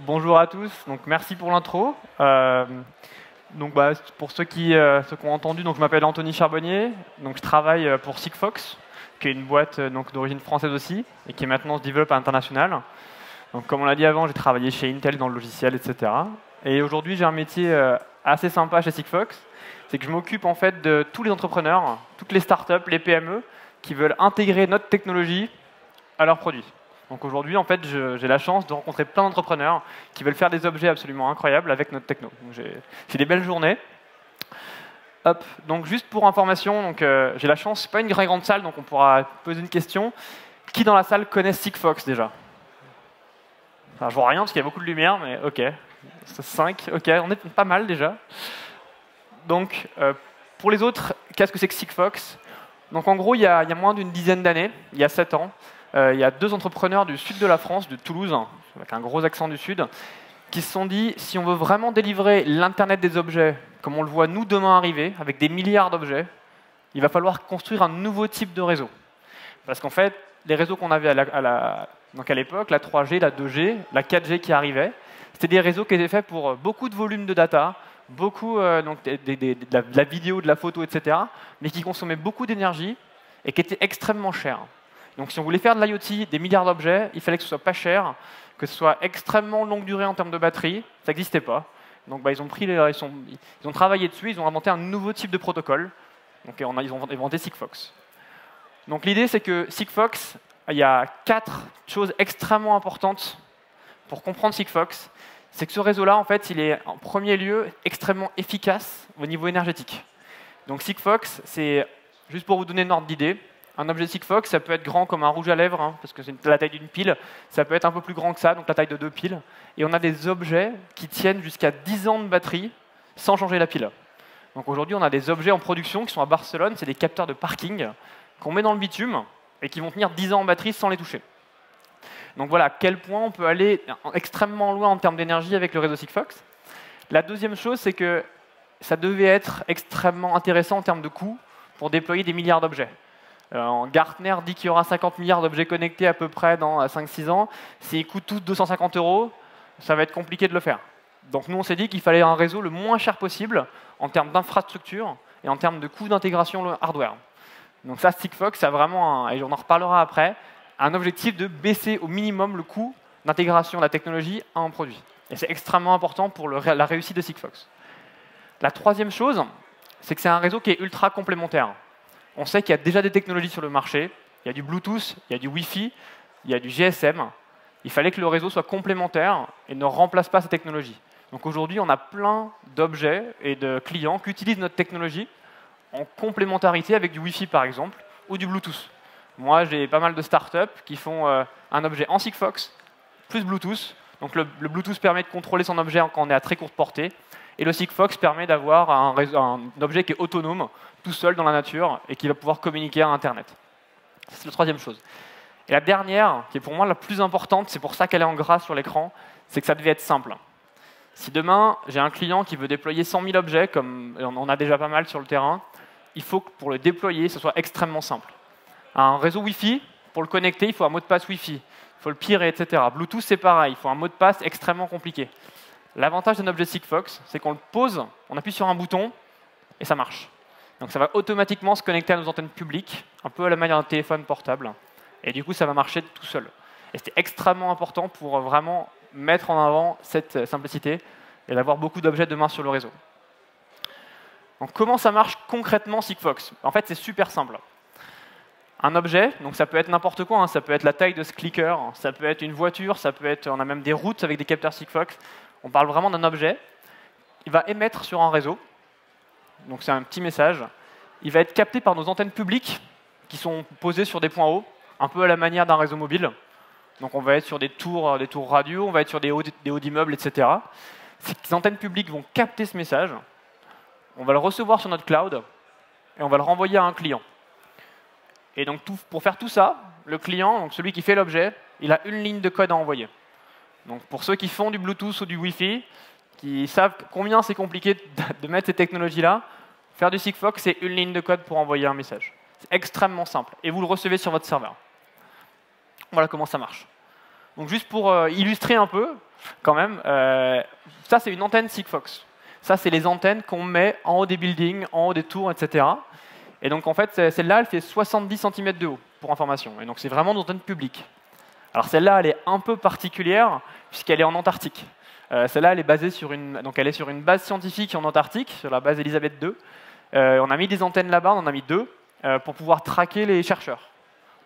bonjour à tous. Donc, merci pour l'intro. Pour ceux qui ont entendu, donc, je m'appelle Anthony Charbonnier. Donc, je travaille pour Sigfox, qui est une boîte d'origine française aussi, et qui maintenant se développe à l'international. Donc, comme on l'a dit avant, j'ai travaillé chez Intel dans le logiciel, etc. Et aujourd'hui, j'ai un métier assez sympa chez Sigfox. C'est que je m'occupe en fait de tous les entrepreneurs, toutes les startups, les PME, qui veulent intégrer notre technologie à leurs produits. Donc aujourd'hui, en fait, j'ai la chance de rencontrer plein d'entrepreneurs qui veulent faire des objets absolument incroyables avec notre techno. J'ai des belles journées. Hop. Donc juste pour information, j'ai la chance, c'est pas une très grande salle, donc on pourra poser une question. Qui dans la salle connaît Sigfox déjà? Enfin, je vois rien parce qu'il y a beaucoup de lumière, mais ok. 5, ok, on est pas mal déjà. Donc pour les autres, qu'est-ce que c'est que Sigfox? Donc en gros, il y a moins d'une dizaine d'années, il y a 7 ans, il y a 2 entrepreneurs du sud de la France, de Toulouse, avec un gros accent du sud, qui se sont dit, si on veut vraiment délivrer l'Internet des objets, comme on le voit nous demain arriver, avec des milliards d'objets, il va falloir construire un nouveau type de réseau. Parce qu'en fait, les réseaux qu'on avait à l'époque, la 3G, la 2G, la 4G qui arrivait, c'était des réseaux qui étaient faits pour beaucoup de volume de data, beaucoup de la vidéo, de la photo, etc., mais qui consommaient beaucoup d'énergie et qui étaient extrêmement chers. Donc si on voulait faire de l'IoT, des milliards d'objets, il fallait que ce soit pas cher, que ce soit extrêmement longue durée en termes de batterie, ça n'existait pas. Donc ils ont travaillé dessus, ils ont inventé un nouveau type de protocole, donc ils ont inventé Sigfox. Donc l'idée c'est que Sigfox, il y a 4 choses extrêmement importantes pour comprendre Sigfox. C'est que ce réseau-là, en fait, il est en premier lieu extrêmement efficace au niveau énergétique. Donc Sigfox, c'est, juste pour vous donner une ordre d'idée, un objet Sigfox, ça peut être grand comme un rouge à lèvres, parce que c'est la taille d'une pile. Ça peut être un peu plus grand que ça, donc la taille de 2 piles. Et on a des objets qui tiennent jusqu'à 10 ans de batterie sans changer la pile. Donc aujourd'hui, on a des objets en production qui sont à Barcelone, c'est des capteurs de parking qu'on met dans le bitume et qui vont tenir 10 ans en batterie sans les toucher. Donc voilà à quel point on peut aller extrêmement loin en termes d'énergie avec le réseau Sigfox. La deuxième chose, c'est que ça devait être extrêmement intéressant en termes de coût pour déployer des milliards d'objets. Gartner dit qu'il y aura 50 milliards d'objets connectés à peu près dans 5-6 ans. S'ils coûtent tous 250 €, ça va être compliqué de le faire. Donc nous, on s'est dit qu'il fallait un réseau le moins cher possible en termes d'infrastructure et en termes de coût d'intégration hardware. Donc ça, Sigfox, ça a vraiment, et on en reparlera après, un objectif de baisser au minimum le coût d'intégration de la technologie à un produit. Et c'est extrêmement important pour la réussite de Sigfox. La troisième chose, c'est que c'est un réseau qui est ultra complémentaire. On sait qu'il y a déjà des technologies sur le marché. Il y a du Bluetooth, il y a du Wi-Fi, il y a du GSM. Il fallait que le réseau soit complémentaire et ne remplace pas ces technologies. Donc aujourd'hui, on a plein d'objets et de clients qui utilisent notre technologie en complémentarité avec du Wi-Fi, par exemple, ou du Bluetooth. Moi, j'ai pas mal de startups qui font un objet en Sigfox, plus Bluetooth. Donc le Bluetooth permet de contrôler son objet quand on est à très courte portée. Et le Sigfox permet d'avoir un objet qui est autonome, tout seul dans la nature, et qui va pouvoir communiquer à Internet. C'est la troisième chose. Et la dernière, qui est pour moi la plus importante, c'est pour ça qu'elle est en gras sur l'écran, c'est que ça devait être simple. Si demain, j'ai un client qui veut déployer 100 000 objets, comme on en a déjà pas mal sur le terrain, il faut que pour le déployer, ce soit extrêmement simple. Un réseau Wi-Fi, pour le connecter, il faut un mot de passe Wi-Fi. Il faut le pirer, etc. Bluetooth, c'est pareil. Il faut un mot de passe extrêmement compliqué. L'avantage d'un objet Sigfox, c'est qu'on le pose, on appuie sur un bouton, et ça marche. Donc ça va automatiquement se connecter à nos antennes publiques, un peu à la manière d'un téléphone portable. Et du coup, ça va marcher tout seul. Et c'était extrêmement important pour vraiment mettre en avant cette simplicité et d'avoir beaucoup d'objets demain sur le réseau. Donc comment ça marche concrètement Sigfox? En fait, c'est super simple. Un objet, donc ça peut être n'importe quoi, ça peut être la taille de ce clicker, ça peut être une voiture, ça peut être, on a même des routes avec des capteurs Sigfox. On parle vraiment d'un objet. Il va émettre sur un réseau, donc c'est un petit message. Il va être capté par nos antennes publiques qui sont posées sur des points hauts, un peu à la manière d'un réseau mobile. Donc on va être sur des tours radio, on va être sur des hauts d'immeubles, etc. Ces antennes publiques vont capter ce message, on va le recevoir sur notre cloud et on va le renvoyer à un client. Et donc pour faire tout ça, le client, donc celui qui fait l'objet, il a une ligne de code à envoyer. Donc pour ceux qui font du Bluetooth ou du Wi-Fi, qui savent combien c'est compliqué de mettre ces technologies-là, faire du Sigfox, c'est une ligne de code pour envoyer un message. C'est extrêmement simple. Et vous le recevez sur votre serveur. Voilà comment ça marche. Donc juste pour illustrer un peu, quand même. Ça, c'est une antenne Sigfox. Ça, c'est les antennes qu'on met en haut des buildings, en haut des tours, etc. Et donc, en fait, celle-là, elle fait 70 cm de haut, pour information. Et donc, c'est vraiment une antenne publique. Alors, celle-là, elle est un peu particulière, puisqu'elle est en Antarctique. Celle-là, elle est basée sur elle est sur une base scientifique en Antarctique, sur la base Elisabeth II. On a mis des antennes là-bas, on en a mis 2, pour pouvoir traquer les chercheurs.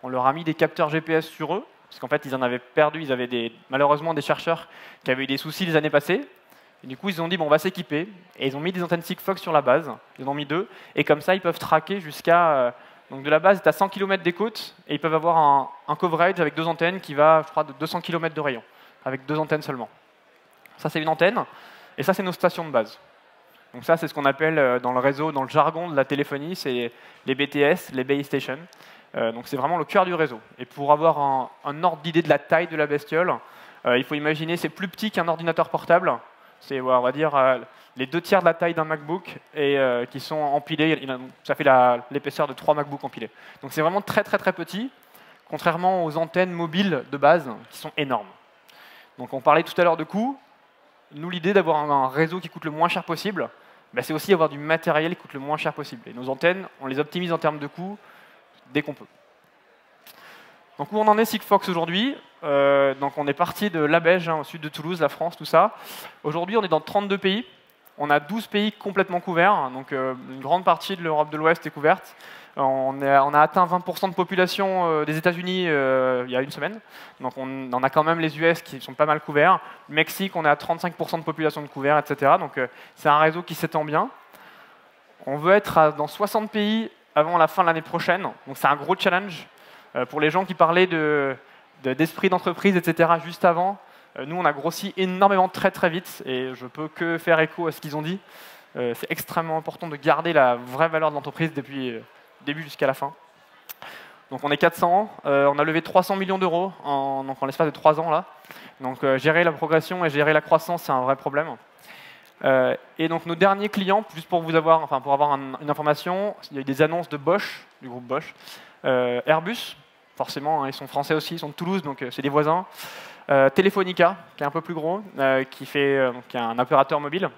On leur a mis des capteurs GPS sur eux, parce qu'en fait, ils en avaient perdu. Ils avaient malheureusement des chercheurs qui avaient eu des soucis les années passées. Et du coup, ils ont dit, bon, on va s'équiper. Et ils ont mis des antennes Sigfox sur la base. Ils en ont mis 2. Et comme ça, ils peuvent traquer jusqu'à... donc de la base, c'est à 100 km des côtes. Et ils peuvent avoir un coverage avec 2 antennes qui va, je crois, de 200 km de rayon. Avec 2 antennes seulement. Ça, c'est une antenne. Et ça, c'est nos stations de base. Donc ça, c'est ce qu'on appelle dans le réseau, dans le jargon de la téléphonie, c'est les BTS, les Base Stations. Donc c'est vraiment le cœur du réseau. Et pour avoir un ordre d'idée de la taille de la bestiole, il faut imaginer, c'est plus petit qu'un ordinateur portable. C'est, on va dire, les 2/3 de la taille d'un MacBook et qui sont empilés. Ça fait l'épaisseur de 3 MacBooks empilés. Donc c'est vraiment très très très petit, contrairement aux antennes mobiles de base qui sont énormes. Donc on parlait tout à l'heure de coûts. Nous, l'idée d'avoir un réseau qui coûte le moins cher possible, c'est aussi avoir du matériel qui coûte le moins cher possible. Et nos antennes, on les optimise en termes de coûts dès qu'on peut. Donc où on en est Sigfox aujourd'hui? Donc on est parti de Labège, au sud de Toulouse, la France, tout ça. Aujourd'hui, on est dans 32 pays. On a 12 pays complètement couverts, donc une grande partie de l'Europe de l'Ouest est couverte. On a atteint 20% de population des États-Unis il y a une semaine. Donc on a quand même les US qui sont pas mal couverts. Le Mexique, on est à 35% de population de couverts, etc. Donc c'est un réseau qui s'étend bien. On veut être dans 60 pays avant la fin de l'année prochaine. Donc c'est un gros challenge. Pour les gens qui parlaient d'esprit d'entreprise, etc. juste avant, nous on a grossi énormément très très vite et je peux que faire écho à ce qu'ils ont dit. C'est extrêmement important de garder la vraie valeur de l'entreprise depuis le début jusqu'à la fin. Donc on est 400, on a levé 300 millions d'euros en l'espace de 3 ans là. Donc gérer la progression et gérer la croissance, c'est un vrai problème. Et donc nos derniers clients, juste pour vous avoir, pour avoir une information, il y a eu des annonces de Bosch, du groupe Bosch, Airbus, forcément, ils sont français aussi, ils sont de Toulouse, donc c'est des voisins. Telefonica, qui est un peu plus gros, qui est un opérateur mobile.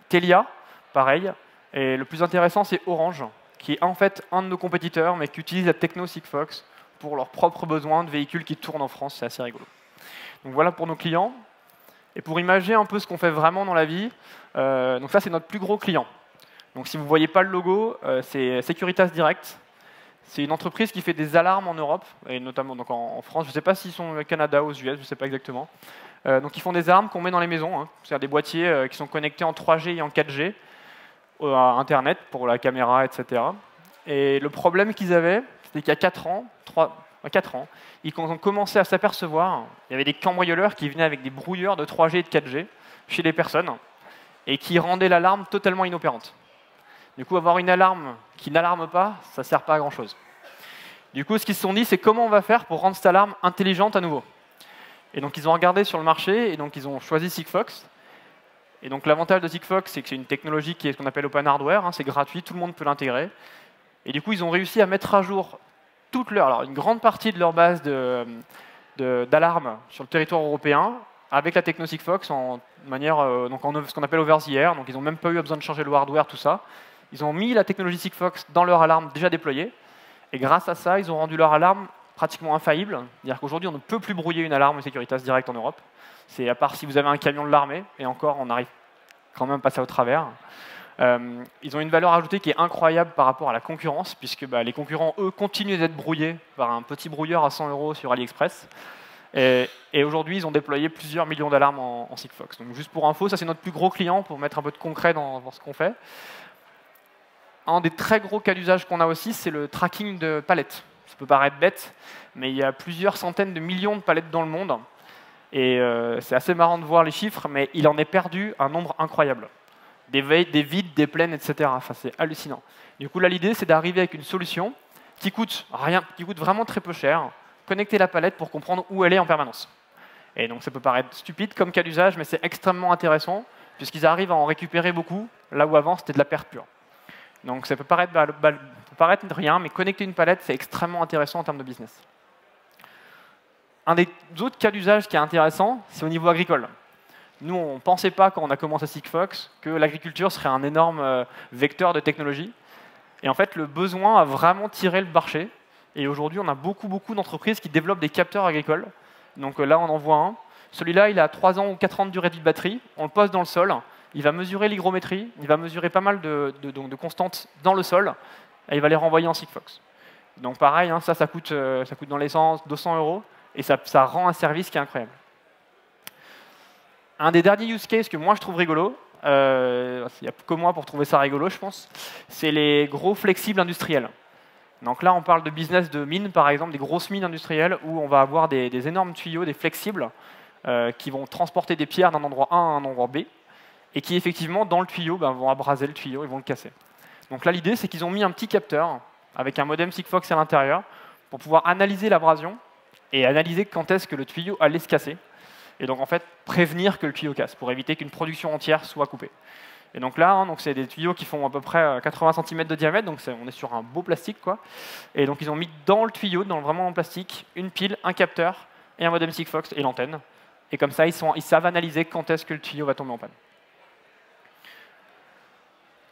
Telia, pareil. Et le plus intéressant, c'est Orange, qui est en fait un de nos compétiteurs, mais qui utilise la techno Sigfox pour leurs propres besoins de véhicules qui tournent en France. C'est assez rigolo. Donc voilà pour nos clients. Et pour imaginer un peu ce qu'on fait vraiment dans la vie, donc ça, c'est notre plus gros client. Donc si vous ne voyez pas le logo, c'est Securitas Direct. C'est une entreprise qui fait des alarmes en Europe, et notamment donc en France. Je ne sais pas s'ils sont au Canada ou aux US, je ne sais pas exactement. Donc ils font des alarmes qu'on met dans les maisons. C'est-à-dire des boîtiers qui sont connectés en 3G et en 4G à Internet pour la caméra, etc. Et le problème qu'ils avaient, c'était qu'il y a 4 ans, ils ont commencé à s'apercevoir, il y avait des cambrioleurs qui venaient avec des brouilleurs de 3G et de 4G chez les personnes et qui rendaient l'alarme totalement inopérante. Du coup, avoir une alarme qui n'alarme pas, ça ne sert pas à grand-chose. Du coup, ce qu'ils se sont dit, c'est comment on va faire pour rendre cette alarme intelligente à nouveau. Et donc, ils ont regardé sur le marché et donc ils ont choisi Sigfox. Et donc, l'avantage de Sigfox, c'est que c'est une technologie qui est ce qu'on appelle open hardware, c'est gratuit, tout le monde peut l'intégrer. Et du coup, ils ont réussi à mettre à jour une grande partie de leur base d'alarmes sur le territoire européen avec la techno Sigfox en ce qu'on appelle over the air. Donc, ils n'ont même pas eu besoin de changer le hardware, tout ça. Ils ont mis la technologie Sigfox dans leur alarme déjà déployée. Et grâce à ça, ils ont rendu leur alarme pratiquement infaillible. C'est-à-dire qu'aujourd'hui, on ne peut plus brouiller une alarme Securitas Direct en Europe. C'est à part si vous avez un camion de l'armée, et encore, on arrive quand même à passer au travers. Ils ont une valeur ajoutée qui est incroyable par rapport à la concurrence, puisque les concurrents, eux, continuent d'être brouillés par un petit brouilleur à 100 € sur AliExpress. Et aujourd'hui, ils ont déployé plusieurs millions d'alarmes en Sigfox. Donc juste pour info, ça c'est notre plus gros client, pour mettre un peu de concret dans ce qu'on fait. Un des très gros cas d'usage qu'on a aussi, c'est le tracking de palettes. Ça peut paraître bête, mais il y a plusieurs centaines de millions de palettes dans le monde. Et c'est assez marrant de voir les chiffres, mais il en est perdu un nombre incroyable. Des vides, des pleines, etc. Enfin, c'est hallucinant. Du coup, là, l'idée, c'est d'arriver avec une solution qui coûte vraiment très peu cher, connecter la palette pour comprendre où elle est en permanence. Et donc, ça peut paraître stupide comme cas d'usage, mais c'est extrêmement intéressant, puisqu'ils arrivent à en récupérer beaucoup, là où avant, c'était de la perte pure. Donc, ça peut paraître rien, mais connecter une palette, c'est extrêmement intéressant en termes de business. Un des autres cas d'usage qui est intéressant, c'est au niveau agricole. Nous, on ne pensait pas, quand on a commencé à Sigfox, que l'agriculture serait un énorme vecteur de technologie. Et en fait, le besoin a vraiment tiré le marché. Et aujourd'hui, on a beaucoup d'entreprises qui développent des capteurs agricoles. Donc là, on en voit un. Celui-là, il a 3 ans ou 4 ans de durée de vie de batterie. On le pose dans le sol. Il va mesurer l'hygrométrie. Il va mesurer pas mal de constantes dans le sol. Et il va les renvoyer en Sigfox. Donc pareil, hein, ça coûte dans l'essence 200 €. Et ça rend un service qui est incroyable. Un des derniers use cases que moi je trouve rigolo, il n'y a que moi pour trouver ça rigolo, je pense, c'est les gros flexibles industriels. Donc là, on parle de business de mines, par exemple, des grosses mines industrielles où on va avoir des énormes tuyaux, des flexibles, qui vont transporter des pierres d'un endroit A à un endroit B, et qui, effectivement, dans le tuyau, vont abraser le tuyau, ils vont le casser. Donc là, l'idée, c'est qu'ils ont mis un petit capteur avec un modem Sigfox à l'intérieur pour pouvoir analyser l'abrasion et analyser quand est-ce que le tuyau allait se casser. Et donc, en fait, prévenir que le tuyau casse pour éviter qu'une production entière soit coupée. Et donc là, hein, c'est des tuyaux qui font à peu près 80 cm de diamètre, donc on est sur un beau plastique, quoi. Et donc, ils ont mis dans le tuyau, vraiment en plastique, une pile, un capteur et un modem Sigfox et l'antenne. Et comme ça, ils savent analyser quand est-ce que le tuyau va tomber en panne.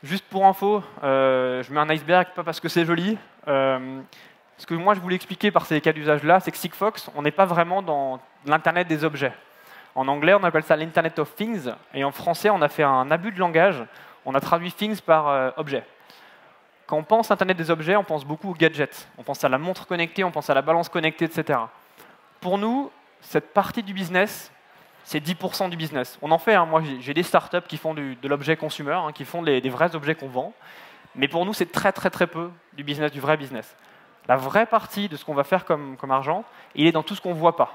Juste pour info, je mets un iceberg, pas parce que c'est joli. Ce que moi, je voulais expliquer par ces cas d'usage-là, c'est que Sigfox, on n'est pas vraiment dans l'Internet des objets. En anglais, on appelle ça l'Internet of Things, et en français, on a fait un abus de langage. On a traduit Things par objet. Quand on pense Internet des objets, on pense beaucoup aux gadgets. On pense à la montre connectée, on pense à la balance connectée, etc. Pour nous, cette partie du business, c'est 10% du business. On en fait, hein, moi j'ai des startups qui font de l'objet consumer, hein, qui font des vrais objets qu'on vend. Mais pour nous, c'est très peu du business, du vrai business. La vraie partie de ce qu'on va faire comme argent, il est dans tout ce qu'on ne voit pas.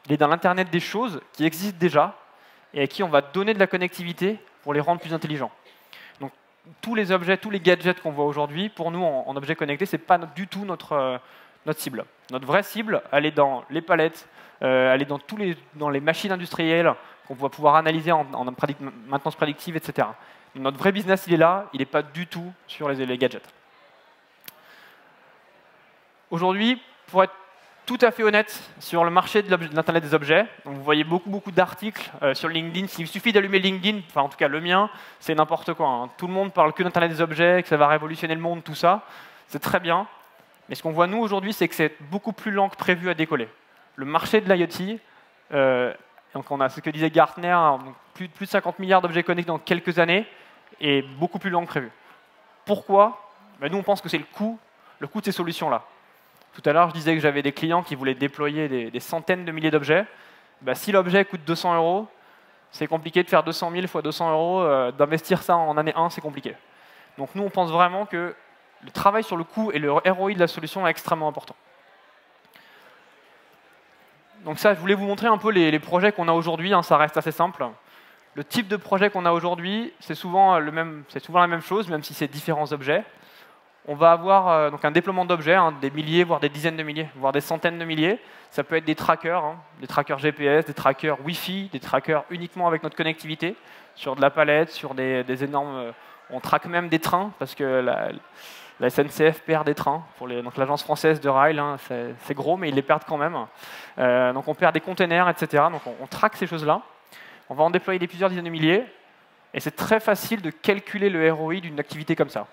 Il est dans l'Internet des choses qui existent déjà et à qui on va donner de la connectivité pour les rendre plus intelligents. Donc tous les objets, tous les gadgets qu'on voit aujourd'hui, pour nous en objets connectés, ce n'est pas du tout notre cible. Notre vraie cible, elle est dans les palettes, elle est dans les machines industrielles qu'on va pouvoir analyser en maintenance prédictive, etc. Donc, notre vrai business, il est là, il n'est pas du tout sur les gadgets. Aujourd'hui, pour être tout à fait honnête sur le marché de l'Internet des objets, donc vous voyez beaucoup d'articles sur LinkedIn. Il suffit d'allumer LinkedIn, enfin en tout cas le mien, c'est n'importe quoi. Hein. Tout le monde parle que d'Internet des objets, que ça va révolutionner le monde, tout ça. C'est très bien. Mais ce qu'on voit nous aujourd'hui, c'est que c'est beaucoup plus lent que prévu à décoller. Le marché de l'IoT, donc on a ce que disait Gartner, donc plus de 50 milliards d'objets connectés dans quelques années, est beaucoup plus lent que prévu. Pourquoi? Nous, on pense que c'est le coût de ces solutions-là. Tout à l'heure, je disais que j'avais des clients qui voulaient déployer des centaines de milliers d'objets. Si l'objet coûte 200 €, c'est compliqué de faire 200 000 fois 200 €. D'investir ça en année 1, c'est compliqué. Donc nous, on pense vraiment que le travail sur le coût et le ROI de la solution est extrêmement important. Donc ça, je voulais vous montrer un peu les projets qu'on a aujourd'hui. Hein, ça reste assez simple. Le type de projet qu'on a aujourd'hui, c'est souvent la même chose, même si c'est différents objets. On va avoir donc un déploiement d'objets, hein, des milliers, voire des dizaines de milliers, voire des centaines de milliers. Ça peut être des trackers GPS, des trackers Wi-Fi, des trackers uniquement avec notre connectivité, sur de la palette, sur des énormes... on traque même des trains, parce que la SNCF perd des trains, donc l'agence française de rail, hein, c'est gros, mais ils les perdent quand même. Donc on perd des containers, etc. Donc on traque ces choses-là. On va en déployer plusieurs dizaines de milliers, et c'est très facile de calculer le ROI d'une activité comme ça.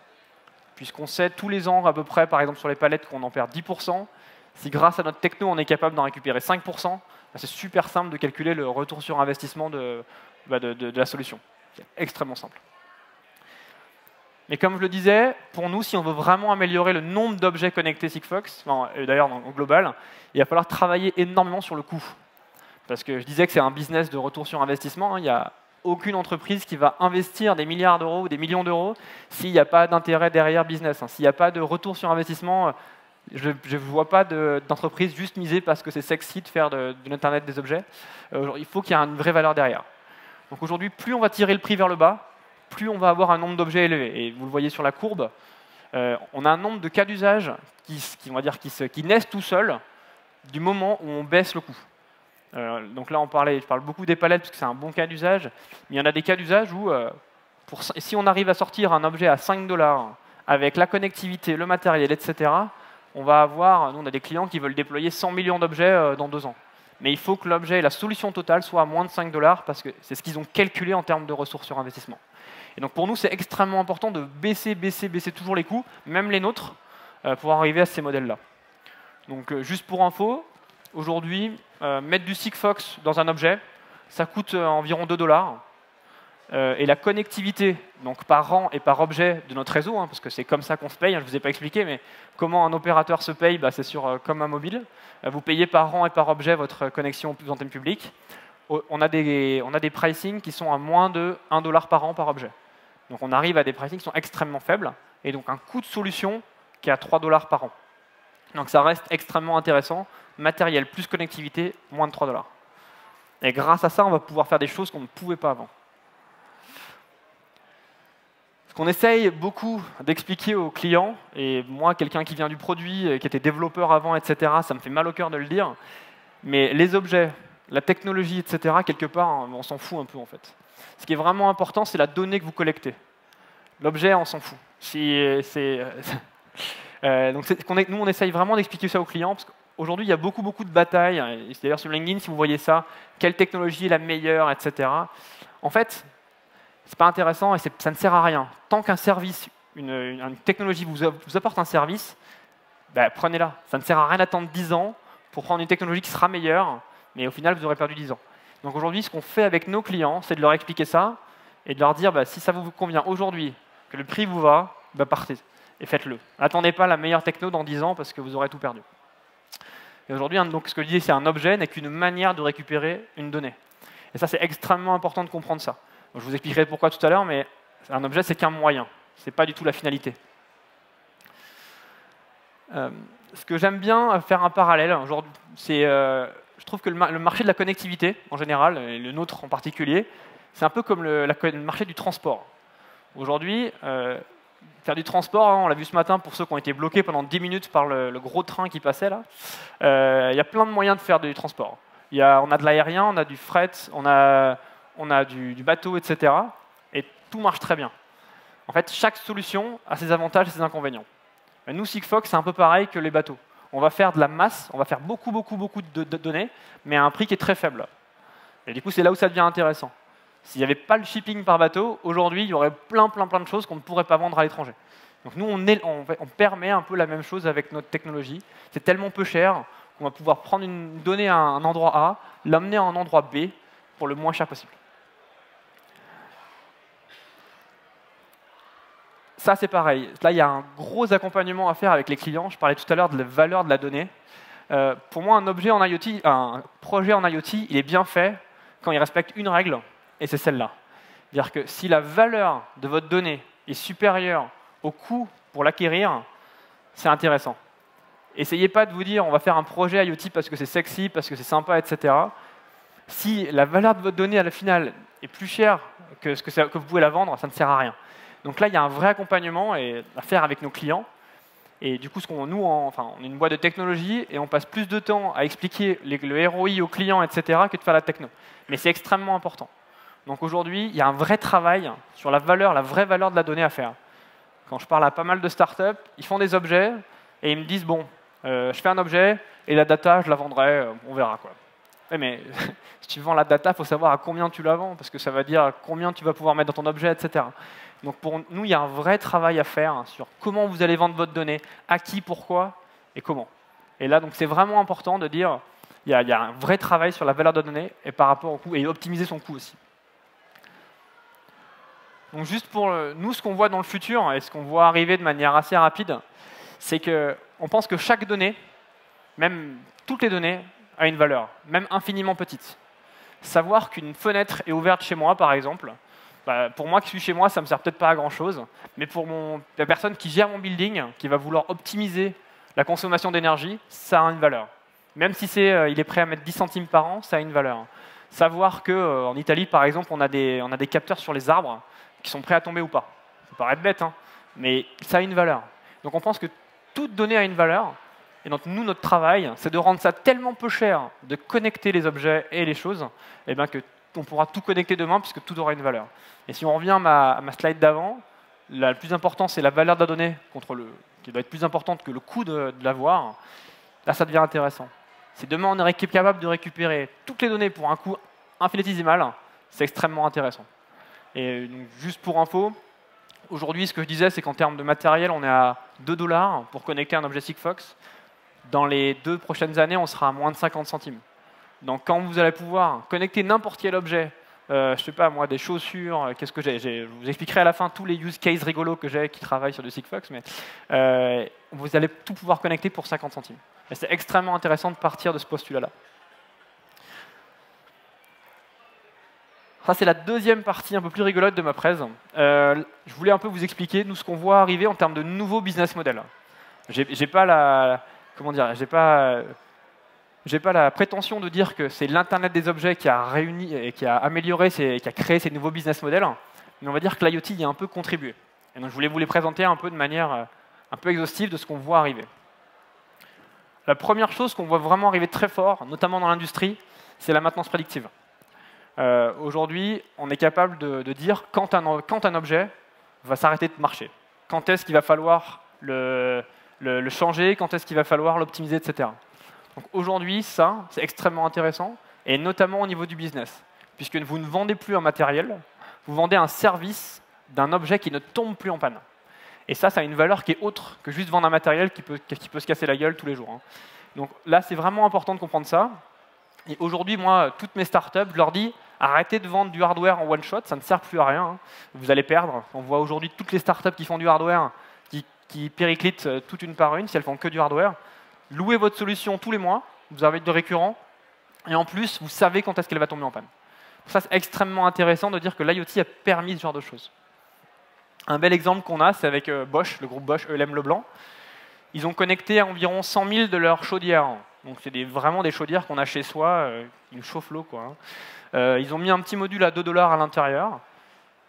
Puisqu'on sait tous les ans à peu près, par exemple sur les palettes, qu'on en perd 10%, si grâce à notre techno on est capable d'en récupérer 5%, c'est super simple de calculer le retour sur investissement de la solution. C'est extrêmement simple. Mais comme je le disais, pour nous, si on veut vraiment améliorer le nombre d'objets connectés Sigfox, d'ailleurs en global, il va falloir travailler énormément sur le coût. Parce que je disais que c'est un business de retour sur investissement, hein, il y a aucune entreprise qui va investir des milliards d'euros ou des millions d'euros s'il n'y a pas d'intérêt derrière business. S'il n'y a pas de retour sur investissement, je ne vois pas d'entreprise juste misée parce que c'est sexy de faire de l'Internet des objets. Il faut qu'il y ait une vraie valeur derrière. Donc aujourd'hui, plus on va tirer le prix vers le bas, plus on va avoir un nombre d'objets élevé. Et vous le voyez sur la courbe, on a un nombre de cas d'usage qui naissent tout seuls du moment où on baisse le coût. Donc là, je parle beaucoup des palettes parce que c'est un bon cas d'usage, mais il y en a des cas d'usage où, si on arrive à sortir un objet à 5 $, avec la connectivité, le matériel, etc., on va avoir, nous on a des clients qui veulent déployer 100 millions d'objets dans 2 ans. mais il faut que l'objet et la solution totale soient à moins de 5 $ parce que c'est ce qu'ils ont calculé en termes de ressources sur investissement. Et donc pour nous, c'est extrêmement important de baisser toujours les coûts, même les nôtres, pour arriver à ces modèles-là. Donc juste pour info, aujourd'hui, mettre du Sigfox dans un objet, ça coûte environ 2 $. Et la connectivité, donc par rang et par objet de notre réseau, parce que c'est comme ça qu'on se paye, je ne vous ai pas expliqué, mais comment un opérateur se paye, c'est comme un mobile. Vous payez par rang et par objet votre connexion aux antennes publiques. On a des pricing qui sont à moins de 1 $ par an par objet. Donc on arrive à des pricing qui sont extrêmement faibles, et donc un coût de solution qui est à 3 $ par an. Donc ça reste extrêmement intéressant. Matériel plus connectivité, moins de 3 $. Et grâce à ça, on va pouvoir faire des choses qu'on ne pouvait pas avant. Ce qu'on essaye beaucoup d'expliquer aux clients, et moi, quelqu'un qui vient du produit, qui était développeur avant, etc., ça me fait mal au cœur de le dire, mais les objets, la technologie, etc., quelque part, on s'en fout un peu en fait. Ce qui est vraiment important, c'est la donnée que vous collectez. L'objet, on s'en fout. Donc nous, on essaye vraiment d'expliquer ça aux clients, parce qu'aujourd'hui, il y a beaucoup de batailles. D'ailleurs, sur LinkedIn, si vous voyez ça, quelle technologie est la meilleure, etc. En fait, c'est pas intéressant et ça ne sert à rien. Tant qu'un service, une technologie vous apporte un service, prenez-la. Ça ne sert à rien d'attendre 10 ans pour prendre une technologie qui sera meilleure, mais au final, vous aurez perdu 10 ans. Donc aujourd'hui, ce qu'on fait avec nos clients, c'est de leur expliquer ça et de leur dire, si ça vous convient aujourd'hui, que le prix vous va, partez et faites-le. N'attendez pas la meilleure techno dans 10 ans parce que vous aurez tout perdu. Et aujourd'hui, donc, ce que je disais, c'est un objet n'est qu'une manière de récupérer une donnée. Et ça, c'est extrêmement important de comprendre ça. Donc, je vous expliquerai pourquoi tout à l'heure, mais un objet, c'est qu'un moyen. Ce n'est pas du tout la finalité. Ce que j'aime bien faire un parallèle, aujourd'hui, c'est, je trouve que le marché de la connectivité, en général, et le nôtre en particulier, c'est un peu comme le marché du transport. Aujourd'hui, faire du transport, on l'a vu ce matin pour ceux qui ont été bloqués pendant 10 minutes par le gros train qui passait là, il y a plein de moyens de faire du transport. On a de l'aérien, on a du fret, on a du bateau, etc. Et tout marche très bien. En fait, chaque solution a ses avantages et ses inconvénients. Et nous, Sigfox, c'est un peu pareil que les bateaux. On va faire de la masse, on va faire beaucoup de données, mais à un prix qui est très faible. Et du coup, c'est là où ça devient intéressant. S'il n'y avait pas le shipping par bateau, aujourd'hui, il y aurait plein de choses qu'on ne pourrait pas vendre à l'étranger. Donc nous, on permet un peu la même chose avec notre technologie. C'est tellement peu cher qu'on va pouvoir prendre une donnée à un endroit A, l'amener à un endroit B pour le moins cher possible. Ça, c'est pareil. Là, il y a un gros accompagnement à faire avec les clients. Je parlais tout à l'heure de la valeur de la donnée. Pour moi, un projet en IoT, il est bien fait quand il respecte une règle, et c'est celle-là. C'est-à-dire que si la valeur de votre donnée est supérieure au coût pour l'acquérir, c'est intéressant. Essayez pas de vous dire on va faire un projet IoT parce que c'est sexy, parce que c'est sympa, etc. Si la valeur de votre donnée à la finale est plus chère que vous pouvez la vendre, ça ne sert à rien. Donc là, il y a un vrai accompagnement à faire avec nos clients. Et du coup, on est une boîte de technologie et on passe plus de temps à expliquer le ROI aux clients, etc., que de faire la techno. Mais c'est extrêmement important. Donc aujourd'hui, il y a un vrai travail sur la vraie valeur de la donnée à faire. Quand je parle à pas mal de startups, ils font des objets et ils me disent bon, je fais un objet et la data, je la vendrai, on verra quoi. Ouais, mais si tu vends la data, il faut savoir à combien tu la vends parce que ça va dire combien tu vas pouvoir mettre dans ton objet, etc. Donc pour nous, il y a un vrai travail à faire sur comment vous allez vendre votre donnée, à qui, pourquoi et comment. Et là, donc c'est vraiment important de dire il y a un vrai travail sur la valeur de la donnée et par rapport au coût et optimiser son coût aussi. Donc juste pour nous, ce qu'on voit dans le futur et ce qu'on voit arriver de manière assez rapide, c'est qu'on pense que chaque donnée, même toutes les données, a une valeur, même infiniment petite. Savoir qu'une fenêtre est ouverte chez moi, par exemple, pour moi qui suis chez moi, ça ne me sert peut-être pas à grand-chose, mais pour la personne qui gère mon building, qui va vouloir optimiser la consommation d'énergie, ça a une valeur. Même si il est prêt à mettre 10 centimes par an, ça a une valeur. Savoir qu'en Italie, par exemple, on a des capteurs sur les arbres qui sont prêts à tomber ou pas. Ça peut paraître bête, mais ça a une valeur. Donc on pense que toute donnée a une valeur, et donc nous, notre travail, c'est de rendre ça tellement peu cher, de connecter les objets et les choses, que on pourra tout connecter demain puisque tout aura une valeur. Et si on revient à ma slide d'avant, le plus important, c'est la valeur de la donnée qui doit être plus importante que le coût de l'avoir. Là, ça devient intéressant. Si demain on est capable de récupérer toutes les données pour un coût infinitésimal, c'est extrêmement intéressant. Et donc, juste pour info, aujourd'hui, ce que je disais, c'est qu'en termes de matériel, on est à 2 $ pour connecter un objet Sigfox. Dans les 2 prochaines années, on sera à moins de 50 centimes. Donc quand vous allez pouvoir connecter n'importe quel objet, je sais pas moi, des chaussures, qu'est-ce que j'ai, je vous expliquerai à la fin tous les use cases rigolos que j'ai qui travaillent sur du Sigfox, mais vous allez tout pouvoir connecter pour 50 centimes. Et c'est extrêmement intéressant de partir de ce postulat-là. Ça, c'est la deuxième partie un peu plus rigolote de ma presse. Je voulais un peu vous expliquer nous ce qu'on voit arriver en termes de nouveaux business models. J'ai pas la, comment dire, j'ai pas la prétention de dire que c'est l'Internet des objets qui a réuni et qui a amélioré, qui a créé ces nouveaux business models, mais on va dire que l'IoT y a un peu contribué. Et donc je voulais vous les présenter un peu de manière un peu exhaustive de ce qu'on voit arriver. La première chose qu'on voit vraiment arriver très fort, notamment dans l'industrie, c'est la maintenance prédictive. Aujourd'hui, on est capable de dire quand un objet va s'arrêter de marcher, quand est-ce qu'il va falloir le changer, quand est-ce qu'il va falloir l'optimiser, etc. Donc aujourd'hui, ça, c'est extrêmement intéressant, et notamment au niveau du business, puisque vous ne vendez plus un matériel, vous vendez un service d'un objet qui ne tombe plus en panne. Et ça a une valeur qui est autre que juste vendre un matériel qui peut se casser la gueule tous les jours, hein. Donc là, c'est vraiment important de comprendre ça. Et aujourd'hui, moi, toutes mes startups, je leur dis, arrêtez de vendre du hardware en one-shot, ça ne sert plus à rien, hein. Vous allez perdre. On voit aujourd'hui toutes les startups qui font du hardware, qui périclitent toutes une par une, si elles font que du hardware. Louez votre solution tous les mois, vous avez de récurrent, et en plus, vous savez quand est-ce qu'elle va tomber en panne. Ça, c'est extrêmement intéressant de dire que l'IoT a permis ce genre de choses. Un bel exemple qu'on a, c'est avec Bosch, le groupe Bosch ELM Leblanc. Ils ont connecté environ 100 000 de leurs chaudières. Donc c'est vraiment des chaudières qu'on a chez soi, qui nous chauffent l'eau, quoi, hein. Ils ont mis un petit module à 2 $ à l'intérieur,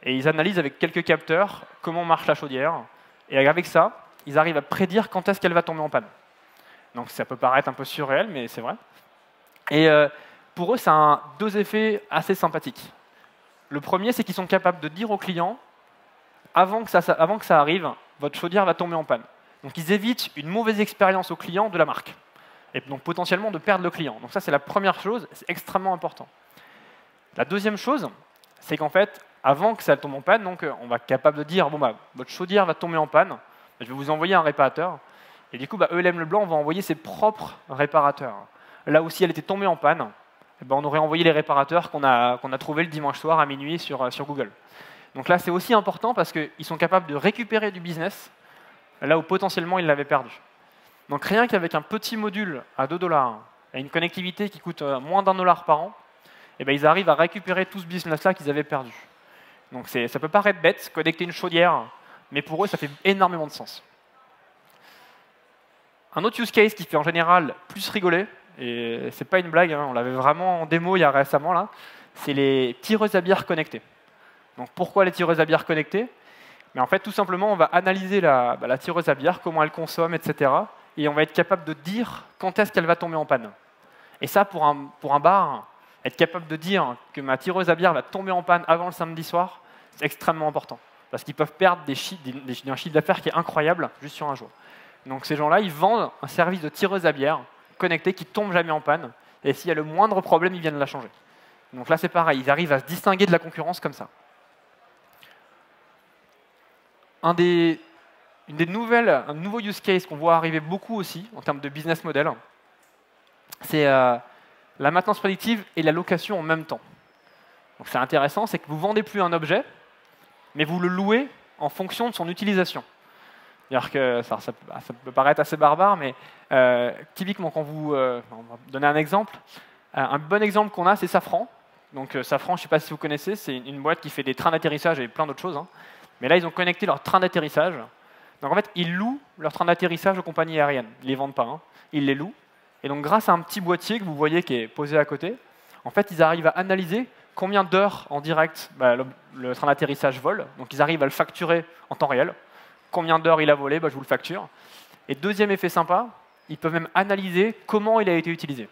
et ils analysent avec quelques capteurs comment marche la chaudière. Et avec ça, ils arrivent à prédire quand est-ce qu'elle va tomber en panne. Donc ça peut paraître un peu surréel, mais c'est vrai. Et pour eux, ça a 2 effets assez sympathiques. Le premier, c'est qu'ils sont capables de dire aux clients, avant que ça arrive, votre chaudière va tomber en panne. Donc ils évitent une mauvaise expérience au client de la marque. Et donc potentiellement de perdre le client. Donc ça, c'est la première chose, c'est extrêmement important. La deuxième chose, c'est qu'en fait, avant que ça tombe en panne, donc on va être capable de dire, bon, bah, votre chaudière va tomber en panne, je vais vous envoyer un réparateur. Et du coup, ELM Leblanc va envoyer ses propres réparateurs. Là où si elle était tombée en panne, on aurait envoyé les réparateurs qu'on a trouvés le dimanche soir à minuit sur Google. Donc là, c'est aussi important parce qu'ils sont capables de récupérer du business là où potentiellement ils l'avaient perdu. Donc rien qu'avec un petit module à 2 $ et une connectivité qui coûte moins d'1 $ par an, ils arrivent à récupérer tout ce business-là qu'ils avaient perdu. Donc ça peut paraître bête, connecter une chaudière, mais pour eux, ça fait énormément de sens. Un autre use case qui fait en général plus rigoler, et c'est pas une blague, hein, on l'avait vraiment en démo il y a récemment, là, c'est les tireuses à bière connectées. Donc pourquoi les tireuses à bière connectées? Mais en fait, tout simplement, on va analyser la tireuse à bière, comment elle consomme, etc. Et on va être capable de dire quand est-ce qu'elle va tomber en panne. Et ça, pour un bar, être capable de dire que ma tireuse à bière va tomber en panne avant le samedi soir, c'est extrêmement important. Parce qu'ils peuvent perdre un chiffre d'affaires qui est incroyable juste sur un jour. Donc ces gens-là, ils vendent un service de tireuse à bière connectée qui ne tombe jamais en panne. Et s'il y a le moindre problème, ils viennent la changer. Donc là, c'est pareil, ils arrivent à se distinguer de la concurrence comme ça. Un nouveau use case qu'on voit arriver beaucoup aussi en termes de business model, c'est la maintenance prédictive et la location en même temps. Donc c'est intéressant, c'est que vous ne vendez plus un objet, mais vous le louez en fonction de son utilisation. C'est-à-dire que ça peut paraître assez barbare, mais typiquement, quand on va donner un exemple, un bon exemple qu'on a, c'est Safran. Donc Safran, je ne sais pas si vous connaissez, c'est une boîte qui fait des trains d'atterrissage et plein d'autres choses, hein. Mais là, ils ont connecté leur train d'atterrissage. Donc en fait, ils louent leur train d'atterrissage aux compagnies aériennes. Ils ne les vendent pas, hein. Ils les louent. Et donc grâce à un petit boîtier que vous voyez qui est posé à côté, en fait, ils arrivent à analyser combien d'heures en direct le train d'atterrissage vole. Donc ils arrivent à le facturer en temps réel. Combien d'heures il a volé, je vous le facture. Et deuxième effet sympa, ils peuvent même analyser comment il a été utilisé.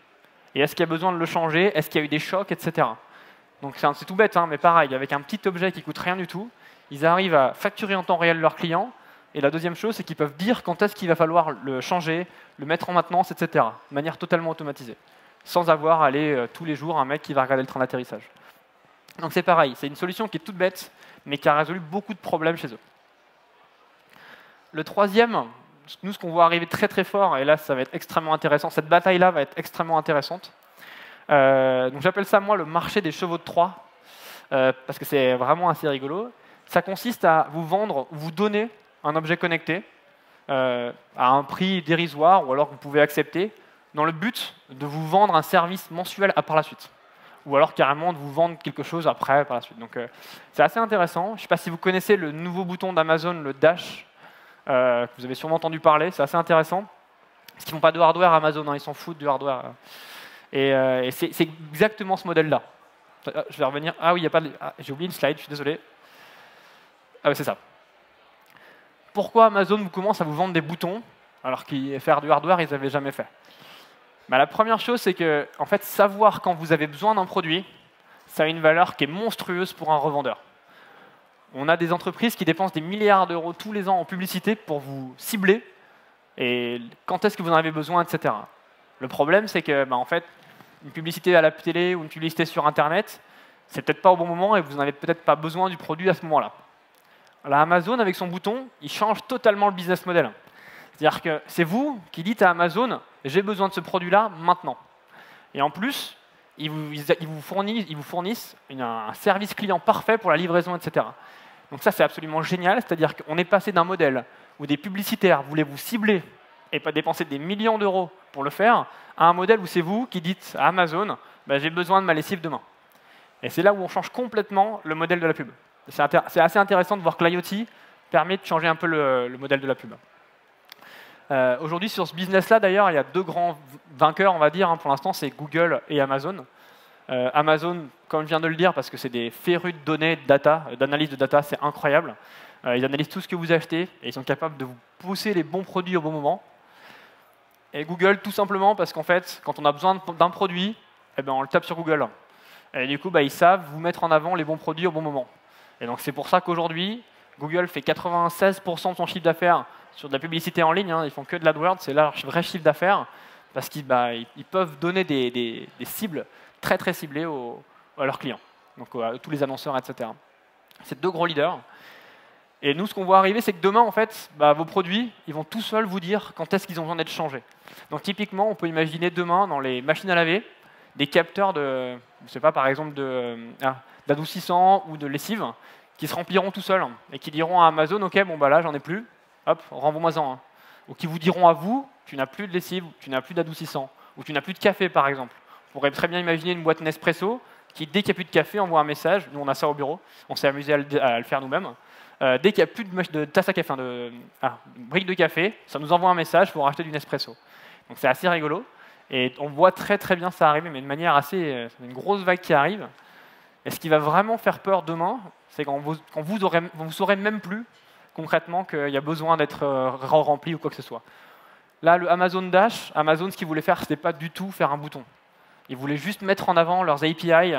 Et est-ce qu'il y a besoin de le changer, est-ce qu'il y a eu des chocs, etc. Donc c'est tout bête, hein, mais pareil, avec un petit objet qui ne coûte rien du tout, ils arrivent à facturer en temps réel leurs clients, Et la deuxième chose, c'est qu'ils peuvent dire quand est-ce qu'il va falloir le changer, le mettre en maintenance, etc. De manière totalement automatisée, sans avoir à aller tous les jours un mec qui va regarder le train d'atterrissage. Donc c'est pareil, c'est une solution qui est toute bête, mais qui a résolu beaucoup de problèmes chez eux. Le troisième, nous, ce qu'on voit arriver très très fort, et là ça va être extrêmement intéressant, cette bataille-là va être extrêmement intéressante. Donc j'appelle ça, moi, le marché des chevaux de Troie, parce que c'est vraiment assez rigolo. Ça consiste à vous vendre, vous donner un objet connecté à un prix dérisoire, ou alors que vous pouvez accepter, dans le but de vous vendre un service mensuel par la suite. Ou alors carrément de vous vendre quelque chose après par la suite. Donc c'est assez intéressant. Je ne sais pas si vous connaissez le nouveau bouton d'Amazon, le Dash, que vous avez sûrement entendu parler, c'est assez intéressant. Parce qu'ils ne font pas de hardware Amazon, hein, ils s'en foutent du hardware. Et c'est exactement ce modèle-là. Je vais revenir. Ah oui, il y a pas de... j'ai oublié une slide, je suis désolé. Ah oui, c'est ça. Pourquoi Amazon vous commence à vous vendre des boutons, alors qu'ils faire du hardware, ils n'avaient jamais fait? Bah, la première chose, c'est que en fait, savoir quand vous avez besoin d'un produit, ça a une valeur qui est monstrueuse pour un revendeur. On a des entreprises qui dépensent des milliards d'euros tous les ans en publicité pour vous cibler et quand est-ce que vous en avez besoin, etc. Le problème, c'est que en fait, une publicité à la télé ou une publicité sur Internet, c'est peut-être pas au bon moment et vous n'avez peut-être pas besoin du produit à ce moment-là. Là, Amazon, avec son bouton, il change totalement le business model. C'est-à-dire que c'est vous qui dites à Amazon « j'ai besoin de ce produit-là maintenant ». Et en plus, ils vous fournissent un service client parfait pour la livraison, etc. Donc ça, c'est absolument génial. C'est-à-dire qu'on est passé d'un modèle où des publicitaires voulaient vous cibler et pas dépenser des millions d'euros pour le faire, à un modèle où c'est vous qui dites à Amazon j'ai besoin de ma lessive demain. Et c'est là où on change complètement le modèle de la pub. C'est assez intéressant de voir que l'IoT permet de changer un peu le modèle de la pub. Aujourd'hui, sur ce business-là, d'ailleurs, il y a deux grands vainqueurs, on va dire. Pour l'instant, c'est Google et Amazon. Amazon, comme je viens de le dire, parce que c'est des férus de données, de data, d'analyse de data, c'est incroyable. Ils analysent tout ce que vous achetez et ils sont capables de vous pousser les bons produits au bon moment. Et Google, tout simplement, parce qu'en fait, quand on a besoin d'un produit, on le tape sur Google. Et du coup, ils savent vous mettre en avant les bons produits au bon moment. Et donc, c'est pour ça qu'aujourd'hui, Google fait 96% de son chiffre d'affaires sur de la publicité en ligne, ils font que de l'AdWords, c'est leur vrai chiffre d'affaires, parce qu'ils peuvent donner des cibles très très ciblées à leurs clients, donc à tous les annonceurs, etc. C'est deux gros leaders. Et nous, ce qu'on voit arriver, c'est que demain, en fait, vos produits, ils vont tout seuls vous dire quand est-ce qu'ils ont besoin d'être changés. Donc typiquement, on peut imaginer demain, dans les machines à laver, des capteurs de, je sais pas, par exemple, d'adoucissant ou de lessive, qui se rempliront tout seuls et qui diront à Amazon, OK, là, j'en ai plus. Hop, renvoie-moi-en. Ou qui vous diront à vous, tu n'as plus de lessive, tu n'as plus d'adoucissant, ou tu n'as plus de café, par exemple. On pourrait très bien imaginer une boîte Nespresso qui, dès qu'il n'y a plus de café, envoie un message. Nous, on a ça au bureau. On s'est amusé à le faire nous-mêmes. Dès qu'il n'y a plus de tasse à café, brique de café, ça nous envoie un message pour acheter du Nespresso. Donc c'est assez rigolo. Et on voit très très bien ça arriver, mais de manière assez... c'est une grosse vague qui arrive. Et ce qui va vraiment faire peur demain, c'est quand vous saurez même plus concrètement qu'il y a besoin d'être rempli ou quoi que ce soit. Là, le Amazon Dash, Amazon, ce qu'ils voulaient faire, ce n'était pas du tout faire un bouton. Ils voulaient juste mettre en avant leurs API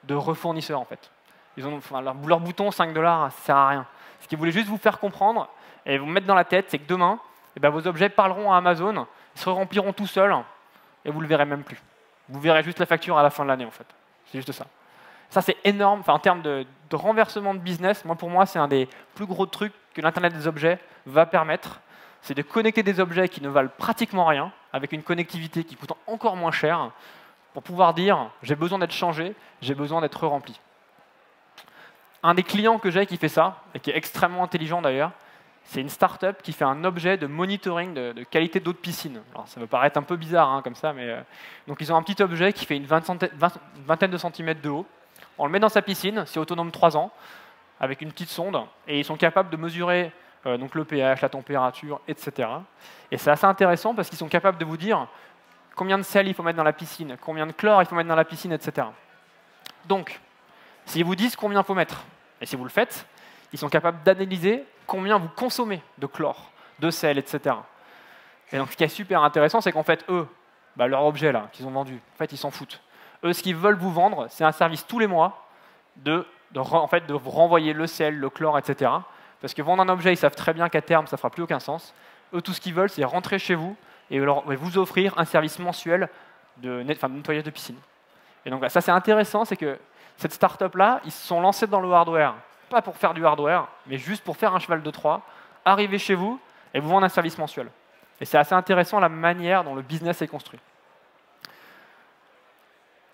de refournisseurs, en fait. Leur bouton, 5 $, ça ne sert à rien. Ce qu'ils voulaient juste vous faire comprendre et vous mettre dans la tête, c'est que demain, vos objets parleront à Amazon, ils se rempliront tout seuls et vous ne le verrez même plus. Vous verrez juste la facture à la fin de l'année, en fait. C'est juste ça. Ça, c'est énorme. En termes de renversement de business, pour moi, c'est un des plus gros trucs que l'Internet des objets va permettre. C'est de connecter des objets qui ne valent pratiquement rien, avec une connectivité qui coûte encore moins cher, pour pouvoir dire « j'ai besoin d'être changé, j'ai besoin d'être rempli ». Un des clients que j'ai qui fait ça, et qui est extrêmement intelligent d'ailleurs, c'est une startup qui fait un objet de monitoring de qualité d'eau de piscine. Alors, ça peut paraître un peu bizarre comme ça, mais donc ils ont un petit objet qui fait une vingtaine de centimètres de haut. On le met dans sa piscine, c'est autonome 3 ans, avec une petite sonde, et ils sont capables de mesurer donc le pH, la température, etc. Et c'est assez intéressant parce qu'ils sont capables de vous dire combien de sel il faut mettre dans la piscine, combien de chlore il faut mettre dans la piscine, etc. Donc, s'ils vous disent combien il faut mettre, et si vous le faites, ils sont capables d'analyser combien vous consommez de chlore, de sel, etc. Et donc, ce qui est super intéressant, c'est qu'en fait, eux, leur objet là qu'ils ont vendu, en fait, ils s'en foutent. Eux, ce qu'ils veulent vous vendre, c'est un service tous les mois de vous renvoyer le sel, le chlore, etc. Parce que vendre un objet, ils savent très bien qu'à terme, ça ne fera plus aucun sens. Eux, tout ce qu'ils veulent, c'est rentrer chez vous et vous offrir un service mensuel de nettoyage de piscine. Et donc, ça, c'est intéressant, c'est que cette startup-là, ils se sont lancés dans le hardware, pas pour faire du hardware, mais juste pour faire un cheval de Troie, arriver chez vous et vous vendre un service mensuel. Et c'est assez intéressant la manière dont le business est construit.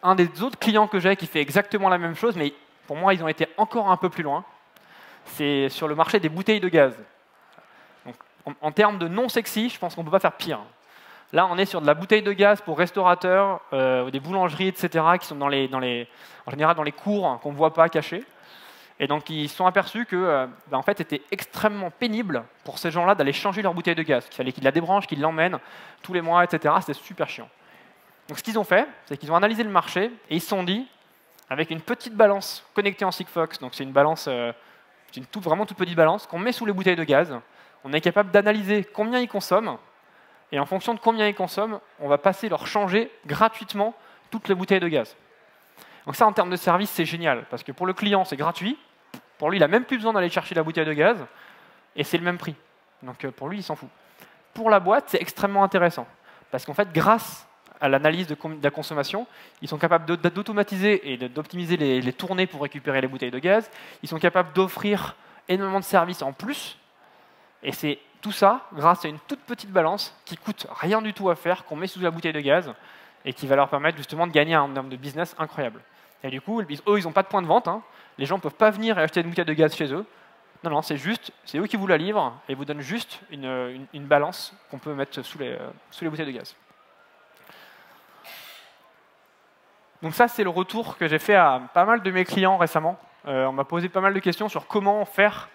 Un des autres clients que j'ai qui fait exactement la même chose, mais pour moi, ils ont été encore un peu plus loin, c'est sur le marché des bouteilles de gaz. Donc, en termes de non sexy, je pense qu'on ne peut pas faire pire. Là, on est sur de la bouteille de gaz pour restaurateurs, des boulangeries, etc., qui sont en général dans les cours qu'on ne voit pas cachés. Et donc, ils se sont aperçus que en fait, c'était extrêmement pénible pour ces gens-là d'aller changer leur bouteille de gaz. Il fallait qu'ils la débranchent, qu'ils l'emmènent tous les mois, etc. C'était super chiant. Donc, ce qu'ils ont fait, c'est qu'ils ont analysé le marché et ils se sont dit, avec une petite balance connectée en Sigfox, donc c'est une balance, vraiment toute petite balance, qu'on met sous les bouteilles de gaz, on est capable d'analyser combien ils consomment, et en fonction de combien ils consomment, on va leur changer gratuitement toutes les bouteilles de gaz. Donc ça, en termes de service, c'est génial, parce que pour le client, c'est gratuit. Pour lui, il n'a même plus besoin d'aller chercher la bouteille de gaz, et c'est le même prix. Donc pour lui, il s'en fout. Pour la boîte, c'est extrêmement intéressant, parce qu'en fait, grâce à l'analyse de la consommation, ils sont capables d'automatiser et d'optimiser les tournées pour récupérer les bouteilles de gaz. Ils sont capables d'offrir énormément de services en plus, et c'est tout ça grâce à une toute petite balance qui coûte rien du tout à faire, qu'on met sous la bouteille de gaz et qui va leur permettre justement de gagner un terme de business incroyable. Et du coup, eux, ils n'ont pas de point de vente. Les gens ne peuvent pas venir et acheter une bouteille de gaz chez eux. Non, non, c'est eux qui vous la livrent et vous donnent juste une balance qu'on peut mettre sous les bouteilles de gaz. Donc ça, c'est le retour que j'ai fait à pas mal de mes clients récemment. On m'a posé pas mal de questions sur comment faire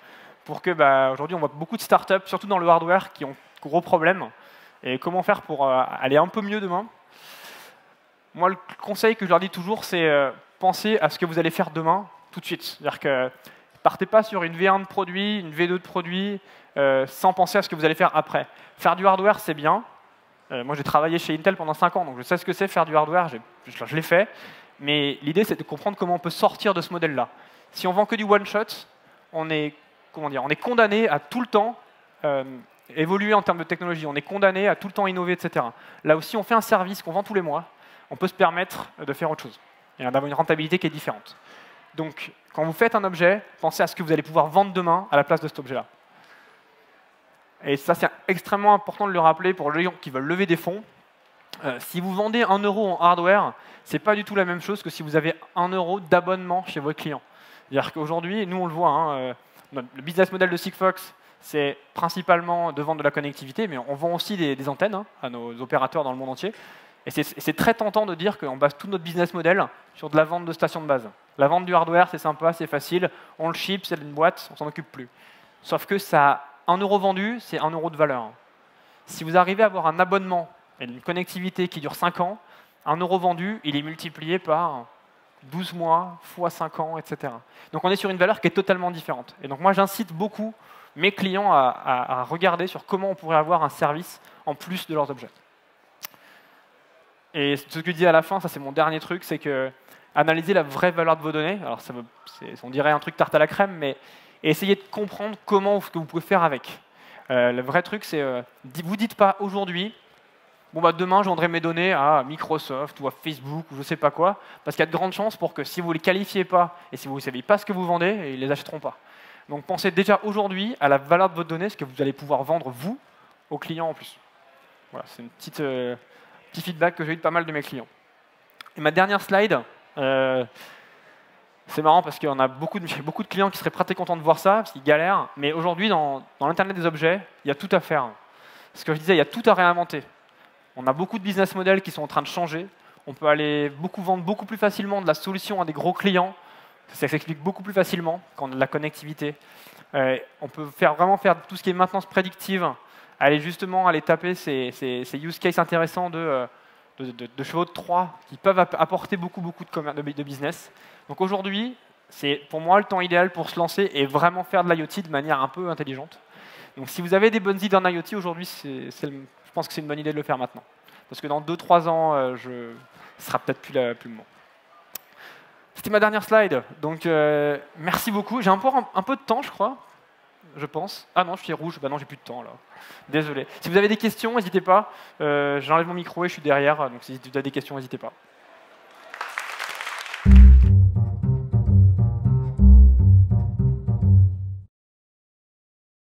pour que, aujourd'hui, on voit beaucoup de startups, surtout dans le hardware, qui ont gros problèmes. Et comment faire pour aller un peu mieux demain. Moi, le conseil que je leur dis toujours, c'est pensez à ce que vous allez faire demain, tout de suite. C'est-à-dire que partez pas sur une V1 de produit, une V2 de produit, sans penser à ce que vous allez faire après. Faire du hardware, c'est bien. Moi, j'ai travaillé chez Intel pendant 5 ans, donc je sais ce que c'est faire du hardware, je l'ai fait. Mais l'idée, c'est de comprendre comment on peut sortir de ce modèle-là. Si on vend que du one-shot, on est condamné à tout le temps évoluer en termes de technologie. On est condamné à tout le temps innover, etc. Là aussi, on fait un service qu'on vend tous les mois. On peut se permettre de faire autre chose et d'avoir une rentabilité qui est différente. Donc, quand vous faites un objet, pensez à ce que vous allez pouvoir vendre demain à la place de cet objet-là. Et ça, c'est extrêmement important de le rappeler pour les gens qui veulent lever des fonds. Si vous vendez 1 euro en hardware, ce n'est pas du tout la même chose que si vous avez 1 euro d'abonnement chez votre client. C'est-à-dire qu'aujourd'hui, nous, on le voit, le business model de Sigfox, c'est principalement de vendre de la connectivité, mais on vend aussi des antennes à nos opérateurs dans le monde entier. Et c'est très tentant de dire qu'on base tout notre business model sur de la vente de stations de base. La vente du hardware, c'est sympa, c'est facile, on le ship, c'est une boîte, on s'en occupe plus. Sauf que ça, 1 euro vendu, c'est 1 euro de valeur. Si vous arrivez à avoir un abonnement et une connectivité qui dure 5 ans, 1 euro vendu, il est multiplié par 12 mois, fois 5 ans, etc. Donc on est sur une valeur qui est totalement différente. Et donc moi, j'incite beaucoup mes clients à regarder sur comment on pourrait avoir un service en plus de leurs objets. Et ce que je dis à la fin, ça c'est mon dernier truc, c'est que analyser la vraie valeur de vos données. Alors on dirait un truc tarte à la crème, mais essayez de comprendre ce que vous pouvez faire avec. Le vrai truc, c'est vous dites pas aujourd'hui, demain je vendrai mes données à Microsoft ou à Facebook ou je sais pas quoi, parce qu'il y a de grandes chances pour que si vous les qualifiez pas et si vous ne savez pas ce que vous vendez, ils les achèteront pas. Donc pensez déjà aujourd'hui à la valeur de votre donnée, ce que vous allez pouvoir vendre vous aux clients en plus. Voilà, c'est une petit feedback que j'ai eu de pas mal de mes clients. Et ma dernière slide, c'est marrant parce qu'on a beaucoup de clients qui seraient très contents de voir ça, parce qu'ils galèrent, mais aujourd'hui, dans l'Internet des objets, il y a tout à faire. Ce que je disais, il y a tout à réinventer. On a beaucoup de business models qui sont en train de changer. On peut aller vendre beaucoup plus facilement de la solution à des gros clients. Ça s'explique beaucoup plus facilement quand on a de la connectivité. On peut vraiment faire tout ce qui est maintenance prédictive, aller taper ces use cases intéressants de chevaux de Troie qui peuvent apporter beaucoup de business. Donc aujourd'hui, c'est pour moi le temps idéal pour se lancer et vraiment faire de l'IoT de manière un peu intelligente. Donc si vous avez des bonnes idées en IoT aujourd'hui, je pense que c'est une bonne idée de le faire maintenant. Parce que dans 2-3 ans, ce sera peut-être plus le moment. C'était ma dernière slide. Donc merci beaucoup. J'ai encore un peu de temps, je crois. je pense. Ah non, je suis rouge. Bah non, j'ai plus de temps là. Désolé. Si vous avez des questions, n'hésitez pas. J'enlève mon micro et je suis derrière. Donc si vous avez des questions, n'hésitez pas.